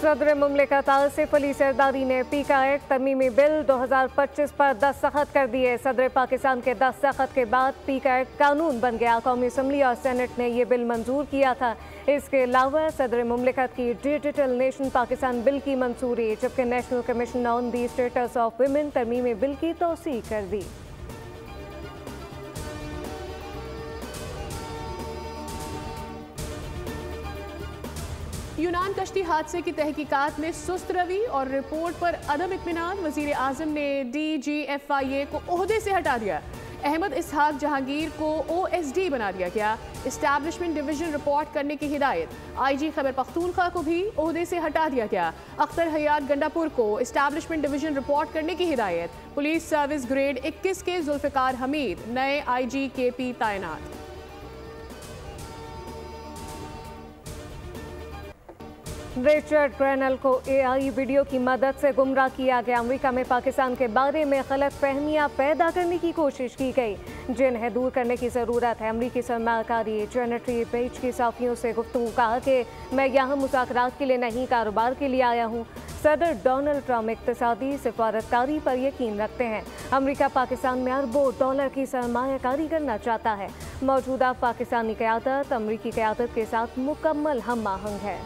सदर मुमलिकत आसिफ अली जरदारी ने पीका एक्ट तरमीमी बिल 2025 पर दस्तखत कर दिए। सदर पाकिस्तान के दस्तखत के बाद पीका एक्ट कानून बन गया। कौमी असम्बली और सेनेट ने यह बिल मंजूर किया था। इसके अलावा सदर मुमलिकत की डिजिटल नेशन पाकिस्तान बिल की मंजूरी, जबकि national commission on the status of women तरमीमी बिल की तौसीह कर दी। यूनान कश्ती हादसे की तहकीकात में सुस्त रवि और रिपोर्ट पर अदम इत्मीनान। वजीर आजम ने DGFIA को ओहदे से हटा दिया। अहमद इसहाक जहांगीर को OSD बना दिया गया। इस्टेब्लिशमेंट डिवीजन रिपोर्ट करने की हिदायत। IG खैबर पख्तूनख्वा को भी ओहदे से हटा दिया गया। अख्तर हयात गंडापुर को इस्टेब्लिशमेंट डिवीजन रिपोर्ट करने की हिदायत। पुलिस सर्विस ग्रेड 21 के जुल्फिकार हमीद नए IG KP तैनात। रिचर्ड ग्रेनल को AI वीडियो की मदद से गुमराह किया गया। अमेरिका में पाकिस्तान के बारे में गलत फहमियाँ पैदा करने की कोशिश की गई, जिन्हें दूर करने की ज़रूरत है। अमरीकी सरमाकारी जेनेटरी पेज की साफियों से गुफ्तगू, कहा कि मैं यहाँ मुज़ाकरात के लिए नहीं, कारोबार के लिए आया हूँ। सदर डोनाल्ड ट्रम्प इक़्तिसादी सिफारतकारी पर यकीन रखते हैं। अमेरिका पाकिस्तान में अरबों डॉलर की सरमायाकारी करना चाहता है। मौजूदा पाकिस्तानी क़यादत अमरीकी क़यादत के साथ मुकम्मल हम आहंग है।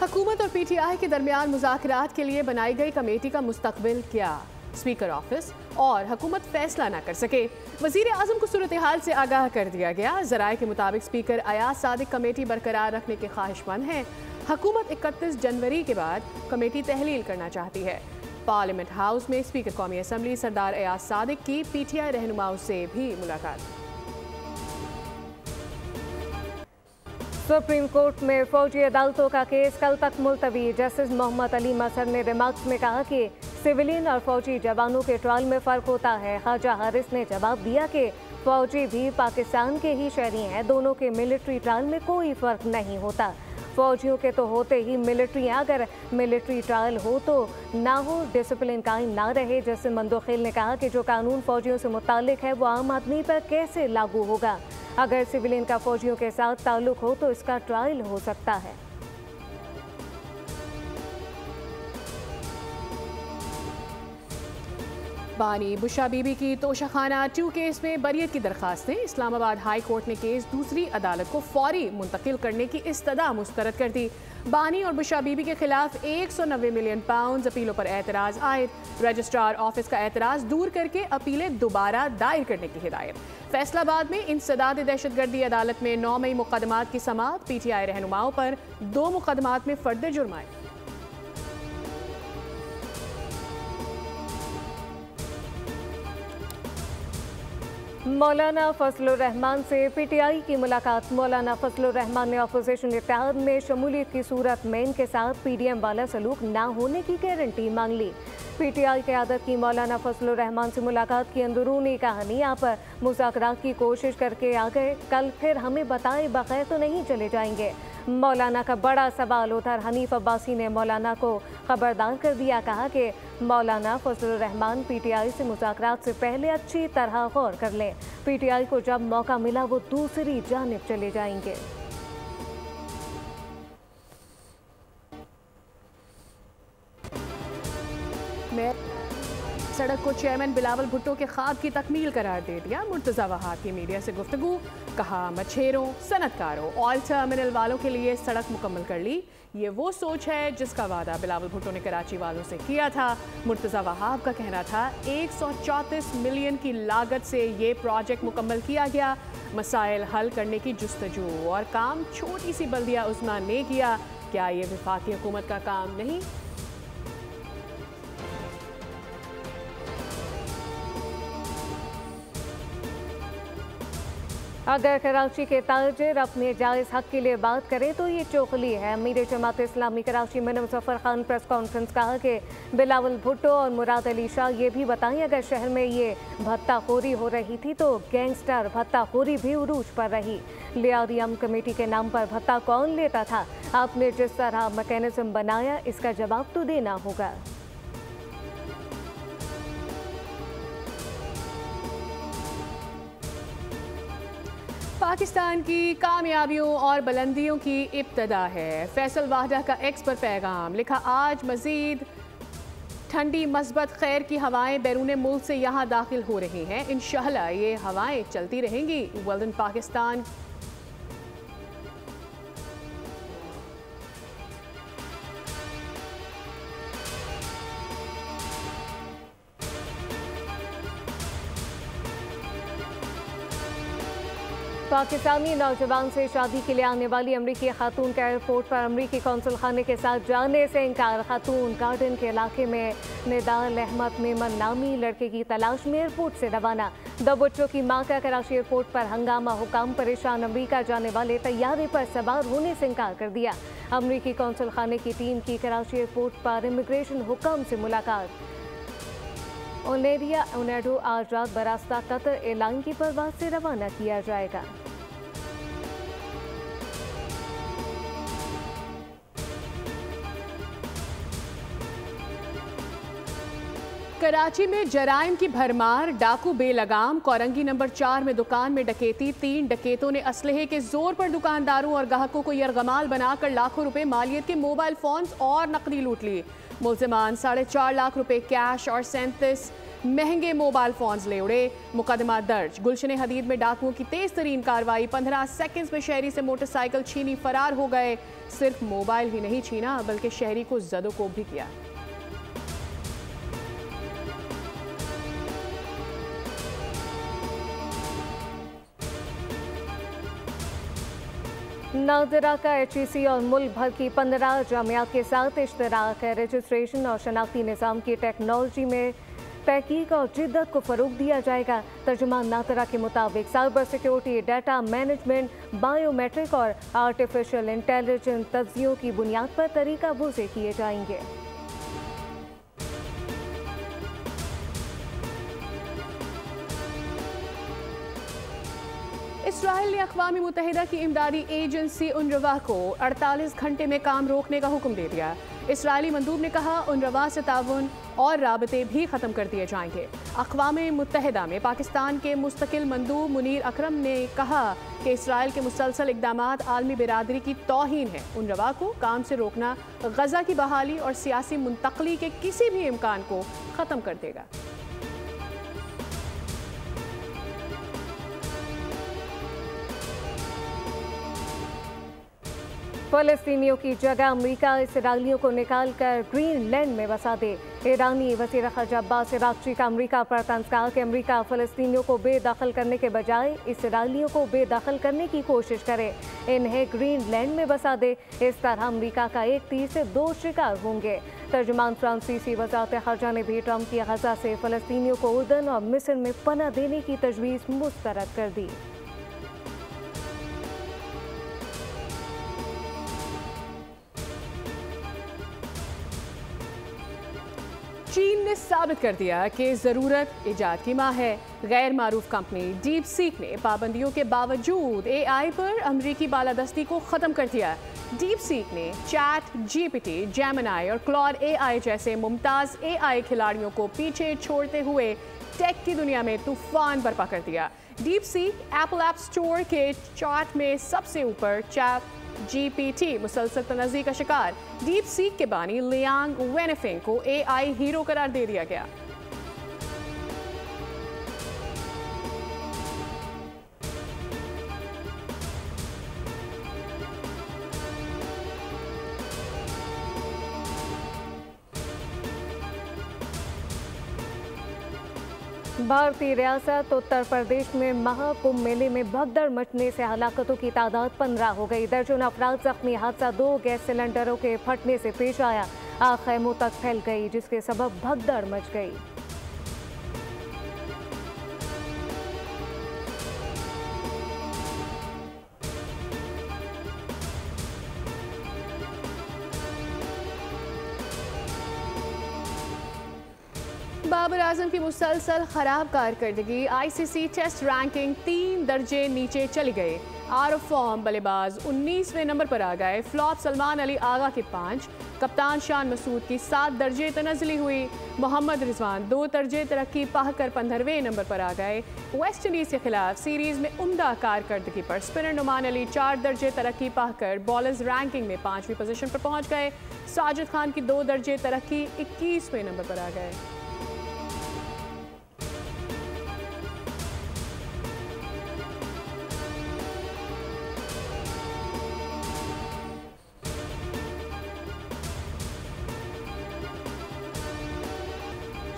हुकूमत और PTI के दरमियान मुज़ाकरात के लिए बनाई गई कमेटी का मुस्तकबिल क्या? स्पीकर ऑफिस और हुकूमत फैसला न कर सके। वजीर आजम को सूरत हाल से आगाह कर दिया गया। ज़राए के मुताबिक स्पीकर अयाज सादिक कमेटी बरकरार रखने के ख्वाहिशमंद हैं। हुकूमत 31 जनवरी के बाद कमेटी तहलील करना चाहती है। पार्लियामेंट हाउस में स्पीकर कौमी असम्बली सरदार अयाज सादिक की PTI रहनुमाओं से भी मुलाकात। सुप्रीम कोर्ट में फौजी अदालतों का केस कल तक मुलतवी। जस्टिस मोहम्मद अली मसर ने रिमार्क्स में कहा कि सिविलियन और फौजी जवानों के ट्रायल में फ़र्क होता है। ख्वाजा हारिस ने जवाब दिया कि फौजी भी पाकिस्तान के ही शहरी हैं, दोनों के मिलिट्री ट्रायल में कोई फ़र्क नहीं होता। फौजियों के तो होते ही मिलिट्री हैं, अगर मिलिट्री ट्रायल हो तो ना हो, डिसिप्लिन कायम ना रहे। जस्टिस मंदोखिल ने कहा कि जो कानून फौजियों से मुताल्लिक है वो आम आदमी पर कैसे लागू होगा। अगर सिविलियन का फौजियों के साथ ताल्लुक हो तो इसका ट्रायल हो सकता है। बानी बुशा बीबी की तोशाखाना 2 केस में बरियत की दरखास्तें। इस्लामाबाद हाई कोर्ट ने केस दूसरी अदालत को फौरी मुंतकिल करने की इस्तदा मुस्तरद कर दी। बानी और बुशा बीबी के खिलाफ 190 मिलियन पाउंड अपीलों पर एतराज़ आयद। रजिस्ट्रार ऑफिस का एतराज़ दूर करके अपीलें दोबारा दायर करने की हिदायत। फैसलाबाद में इंसदाद दहशतगर्दी अदालत में 9 मई मुकदमात की समाअत। PTI रहनुमाओं पर 2 मुकदमात में फर्द जुर्माए। मौलाना फजलुर रहमान से PTI की मुलाकात। मौलाना फजलुर रहमान ने अपोजिशन इत्तेहाद में शमूलियत की सूरत में इनके साथ PDM वाला सलूक ना होने की गारंटी मांग ली। PTI क़यादत की मौलाना फजलुर रहमान से मुलाकात की अंदरूनी कहानी। आप मुज़ाकरात की कोशिश करके आ गए, कल फिर हमें बताए बगैर तो नहीं चले जाएंगे। मौलाना का बड़ा सवाल। उधर हनीफ अब्बासी ने मौलाना को खबरदार कर दिया, कहा कि मौलाना फजलुर रहमान PTI से मुज़ाकरात से पहले अच्छी तरह गौर कर लें। PTI को जब मौका मिला वो दूसरी जानिब चले जाएंगे। सड़क को चेयरमैन बिलावल भुट्टो के ख्वाब की तकमील करार दे दिया। मुर्तज़ा वहाब की मीडिया से गुफ्तगू, कहा मछेरों, सनतकारों, ऑयल टर्मिनल वालों के लिए सड़क मुकम्मल कर ली। ये वो सोच है जिसका वादा बिलावल भुट्टो ने कराची वालों से किया था। मुर्तज़ा वहाब का कहना था 134 मिलियन की लागत से ये प्रोजेक्ट मुकम्मल किया गया। मसाइल हल करने की जुस्तजू और काम छोटी सी बल्दिया उस्मा ने किया। क्या ये वफाकी हुकूमत का काम नहीं? अगर कराची के ताजिर अपने जायज़ हक के लिए बात करें तो ये चोखली है। अमीर जमात इस्लामी कराची में मुज़फ़्फ़र खान प्रेस कॉन्फ्रेंस कहा कि बिलावल भुट्टो और मुराद अली शाह ये भी बताएं, अगर शहर में ये भत्ताखोरी हो रही थी तो गैंगस्टर भत्ताखोरी भी उरूज पर रही। लियारियम कमेटी के नाम पर भत्ता कौन लेता था? आपने जिस तरह मैकेनिज्म बनाया इसका जवाब तो देना होगा। पाकिस्तान की कामयाबियों और बुलंदियों की इब्तदा है। फैसल वाहदा का एक्स पर पैगाम लिखा, आज मजीद ठंडी मस्बत खैर की हवाएं बैरून मुल्क से यहाँ दाखिल हो रही हैं। इंशाअल्लाह ये हवाएं चलती रहेंगी। Well done Pakistan. पाकिस्तानी नौजवान से शादी के लिए आने वाली अमरीकी खातून का एयरपोर्ट पर अमरीकी कौंसल खाने के साथ जाने से इनकार। खातून गार्डन के इलाके में निदाल अहमद मेमन नामी लड़के की तलाश में एयरपोर्ट से रवाना। 2 बच्चों की मां का कराची एयरपोर्ट पर हंगामा, हुकाम परेशान। अमरीका जाने वाले तैयारे पर सवार होने से इनकार कर दिया। अमरीकी कौंसल खाने की टीम की कराची एयरपोर्ट पर इमिग्रेशन हुकाम से मुलाकात। ओनेरिया ओनेडो आज रात बरास्ता कतर एयरलाइन की परवाज से रवाना किया जाएगा। कराची में जराइम की भरमार, डाकू बेलगाम। कोरंगी नंबर 4 में दुकान में डकैती। 3 डकैतों ने असलहे के जोर पर दुकानदारों और ग्राहकों को यरगमाल बनाकर लाखों रुपए मालियत के मोबाइल फोन्स और नकदी लूट ली। मुल्जिमान 4.5 लाख रुपए कैश और 37 महंगे मोबाइल फोन्स ले उड़े। मुकदमा दर्ज। गुलशन हदीद में डाकुओं की तेज तरीन कार्रवाई। 15 सेकंड्स में शहरी से मोटरसाइकिल छीनी फरार हो गए। सिर्फ मोबाइल ही नहीं छीना बल्कि शहरी को जदोकोब भी किया। नादिरा का HEC और मुल्क भर की 15 जामियात के साथ इश्तराक है। रजिस्ट्रेशन और शनाख्ती निज़ाम की टेक्नोलॉजी में तहकीक और जिद्दत को फ़रोग दिया जाएगा। तर्जुमान नादिरा के मुताबिक cyber security, data management, biometric और आर्टिफिशियल इंटेलिजेंस तज्जियों की बुनियाद पर तरीका वज़े किए जाएंगे। इसराइल ने अक़वाम मुत्तहिदा की इमदादी एजेंसी UNRWA को 48 घंटे में काम रोकने का हुक्म दे दिया। इसराइली मंदूब ने कहा UNRWA से ताउन और राबते भी ख़त्म कर दिए जाएंगे। अक़वाम मुत्तहिदा में पाकिस्तान के मुस्तकिल मंदूब मुनीर अकरम ने कहा कि इसराइल के मुसलसल इक़दामात आलमी बिरादरी की तौहीन है। UNRWA को काम से रोकना गज़ा की बहाली और सियासी मुंतकली के किसी भी इम्कान को ख़त्म कर देगा। फ़लस्तीनियों की जगह अमरीका इसराइलियों को निकाल कर ग्रीनलैंड में बसा दे। ईरानी वज़ीर ख़ारजा अब्बास अराग़ची का अमरीका पर तंज़ कहा कि अमरीका फ़लस्तीनियों को बेदखल करने के बजाय इसराइलियों को बेदखल करने की कोशिश करे, इन्हें ग्रीनलैंड में बसा दे। इस तरह अमरीका का एक तीर से 2 शिकार होंगे। तर्जुमान फ्रांसीसी वज़ारत ख़ारजा ने भी ट्रंप की गज़ा से फ़लस्तीनियों को उर्दन और मिस्र में पनाह देने की तजवीज़ मुस्तरद कर दी। चीन ने साबित कर दिया कि ज़रूरत इजाद की माँ है। गैर मारूफ कंपनी डीप सीक ने पाबंदियों के बावजूद AI पर अमरीकी बालादस्ती को ख़त्म कर दिया। डीप सीक ने चैट GPT, जेमिनी और क्लॉड AI जैसे मुमताज़ AI खिलाड़ियों को पीछे छोड़ते हुए टेक की दुनिया में तूफान बर्पा कर दिया। Deep seek Apple app store के चार्ट में सबसे ऊपर, चैट GPT मुसलसल तनज़्ज़ी का शिकार डीप सीक के बानी लियांग वेनफेंग को AI हीरो करार दे दिया गया। भारतीय रियासत उत्तर प्रदेश में महाकुंभ मेले में भगदड़ मचने से हलाकतों की तादाद 15 हो गई। दर्जनों अफराद जख्मी। हादसा 2 गैस सिलेंडरों के फटने से पेश आया। आग खैमों तक फैल गई जिसके सबब भगदड़ मच गई। बाबर आजम की मुसलसल खराब कारकर्दगी। ICC टेस्ट रैंकिंग 3 दर्जे नीचे चली गई। आउट ऑफ फॉर्म बल्लेबाज 19वें नंबर पर आ गए। फ्लॉप सलमान अली आगा के 5, कप्तान शान मसूद की 7 दर्जे तनज़ली हुई। मोहम्मद रिजवान 2 दर्जे तरक्की पाकर 15वें नंबर पर आ गए। वेस्ट इंडीज़ के खिलाफ सीरीज़ में उम्दा कारकर्दगी पर स्पिनर नुमान अली 4 दर्जे तरक्की पाकर बॉलर्स रैंकिंग में 5वीं पोजीशन पर पहुंच गए। साजिद खान की 2 दर्जे तरक्की 21वें नंबर पर आ गए।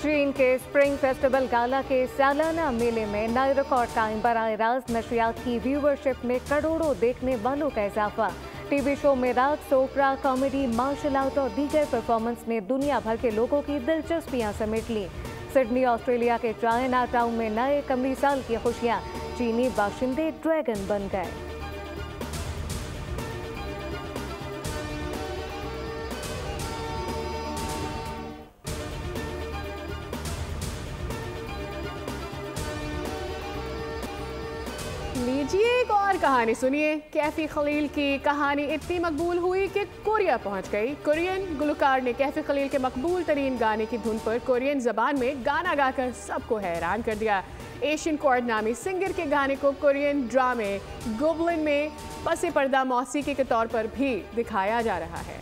चीन के स्प्रिंग फेस्टिवल गाला के सालाना मेले में नए रिकॉर्ड कायम। बराह रास्त नशियात की व्यूवरशिप में करोड़ों देखने वालों का इजाफा। टीवी शो में रात ओपरा, कॉमेडी, मार्शल आर्ट और दीगर परफॉर्मेंस ने दुनिया भर के लोगों की दिलचस्पियां समेट ली। सिडनी ऑस्ट्रेलिया के चाइना टाउन में नए कमरी साल की खुशियां। चीनी बाशिंदे ड्रैगन बन गए। लीजिए एक और कहानी सुनिए। कैफी खलील की कहानी इतनी मकबूल हुई कि कोरिया पहुंच गई। कोरियन गुलकार ने कैफी खलील के मकबूल तरीन गाने की धुन पर कोरियन जबान में गाना गाकर सबको हैरान कर दिया। एशियन कॉर्ड नामी सिंगर के गाने को कोरियन ड्रामे गोबलिन में पसे पर्दा मौसीकी के तौर पर भी दिखाया जा रहा है।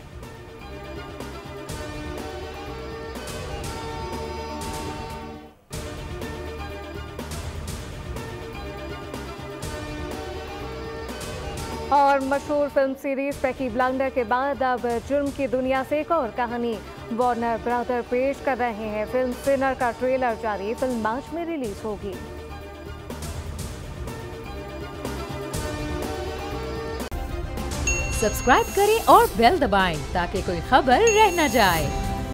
और मशहूर फिल्म सीरीज पैकी ब्लाइंडर के बाद अब जुर्म की दुनिया से एक और कहानी। वार्नर ब्रदर पेश कर रहे हैं फिल्म सिनर का ट्रेलर जारी। फिल्म मार्च में रिलीज होगी। सब्सक्राइब करें और बेल दबाएं ताकि कोई खबर रह न जाए।